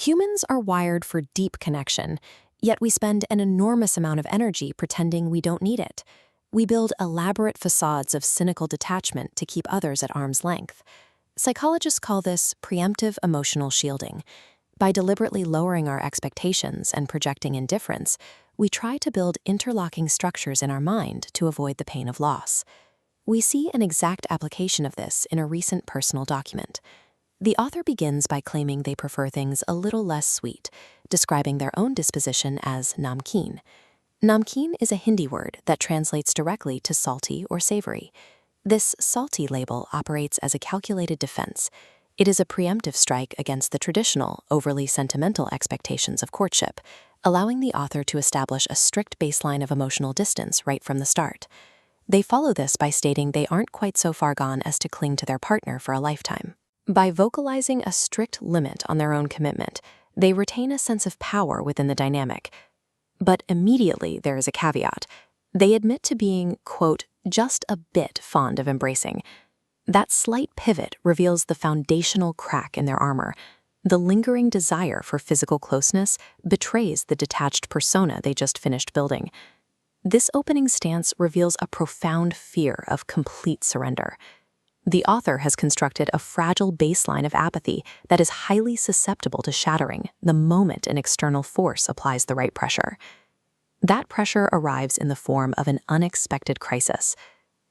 Humans are wired for deep connection, yet we spend an enormous amount of energy pretending we don't need it. We build elaborate facades of cynical detachment to keep others at arm's length. Psychologists call this preemptive emotional shielding. By deliberately lowering our expectations and projecting indifference, we try to build interlocking structures in our mind to avoid the pain of loss. We see an exact application of this in a recent personal document. The author begins by claiming they prefer things a little less sweet, describing their own disposition as namkeen. Namkeen is a Hindi word that translates directly to salty or savory. This salty label operates as a calculated defense. It is a preemptive strike against the traditional, overly sentimental expectations of courtship, allowing the author to establish a strict baseline of emotional distance right from the start. They follow this by stating they aren't quite so far gone as to cling to their partner for a lifetime. By vocalizing a strict limit on their own commitment, they retain a sense of power within the dynamic. But immediately there is a caveat. They admit to being, quote, just a bit fond of embracing. That slight pivot reveals the foundational crack in their armor. The lingering desire for physical closeness betrays the detached persona they just finished building. This opening stance reveals a profound fear of complete surrender. The author has constructed a fragile baseline of apathy that is highly susceptible to shattering the moment an external force applies the right pressure. That pressure arrives in the form of an unexpected crisis.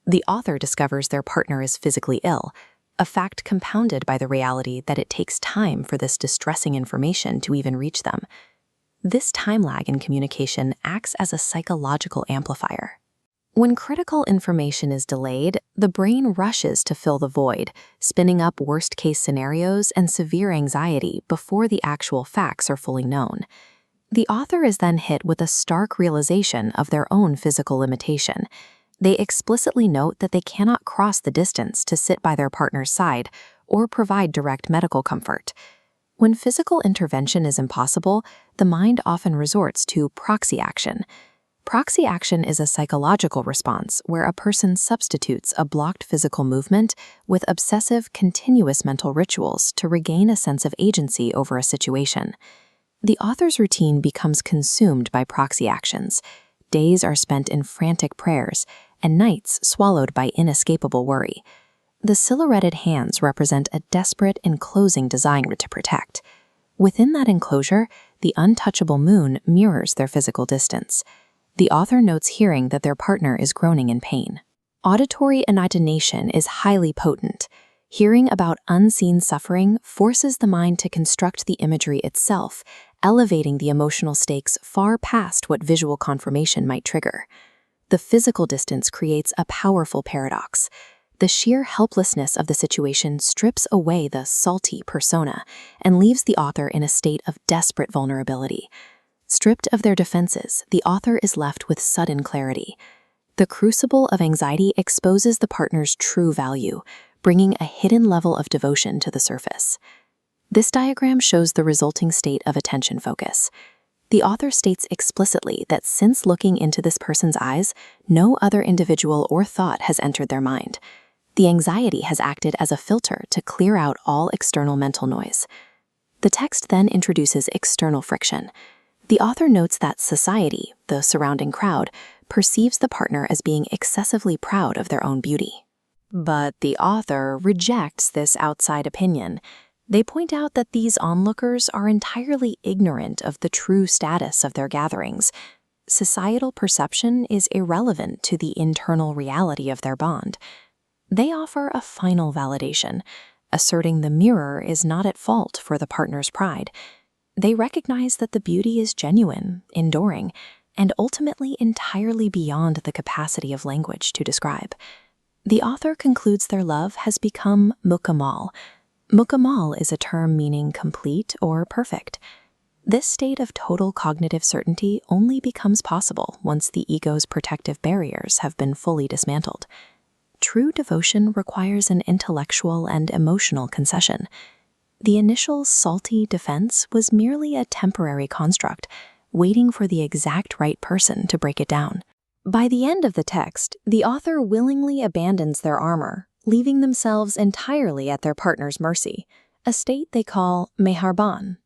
The author discovers their partner is physically ill, a fact compounded by the reality that it takes time for this distressing information to even reach them. This time lag in communication acts as a psychological amplifier. When critical information is delayed, the brain rushes to fill the void, spinning up worst-case scenarios and severe anxiety before the actual facts are fully known. The author is then hit with a stark realization of their own physical limitation. They explicitly note that they cannot cross the distance to sit by their partner's side or provide direct medical comfort. When physical intervention is impossible, the mind often resorts to proxy action. Proxy action is a psychological response where a person substitutes a blocked physical movement with obsessive, continuous mental rituals to regain a sense of agency over a situation. The author's routine becomes consumed by proxy actions. Days are spent in frantic prayers, and nights swallowed by inescapable worry. The silhouetted hands represent a desperate, enclosing design to protect. Within that enclosure, the untouchable moon mirrors their physical distance. The author notes hearing that their partner is groaning in pain. Auditory intonation is highly potent. Hearing about unseen suffering forces the mind to construct the imagery itself, elevating the emotional stakes far past what visual confirmation might trigger. The physical distance creates a powerful paradox. The sheer helplessness of the situation strips away the salty persona and leaves the author in a state of desperate vulnerability. Stripped of their defenses, the author is left with sudden clarity. The crucible of anxiety exposes the partner's true value, bringing a hidden level of devotion to the surface. This diagram shows the resulting state of attention focus. The author states explicitly that since looking into this person's eyes, no other individual or thought has entered their mind. The anxiety has acted as a filter to clear out all external mental noise. The text then introduces external friction. The author notes that society, the surrounding crowd, perceives the partner as being excessively proud of their own beauty. But the author rejects this outside opinion. They point out that these onlookers are entirely ignorant of the true status of their gatherings. Societal perception is irrelevant to the internal reality of their bond. They offer a final validation, asserting the mirror is not at fault for the partner's pride. They recognize that the beauty is genuine, enduring, and ultimately entirely beyond the capacity of language to describe. The author concludes their love has become mukamal. Mukamal is a term meaning complete or perfect. This state of total cognitive certainty only becomes possible once the ego's protective barriers have been fully dismantled. True devotion requires an intellectual and emotional concession. The initial salty defense was merely a temporary construct, waiting for the exact right person to break it down. By the end of the text, the author willingly abandons their armor, leaving themselves entirely at their partner's mercy, a state they call meharban,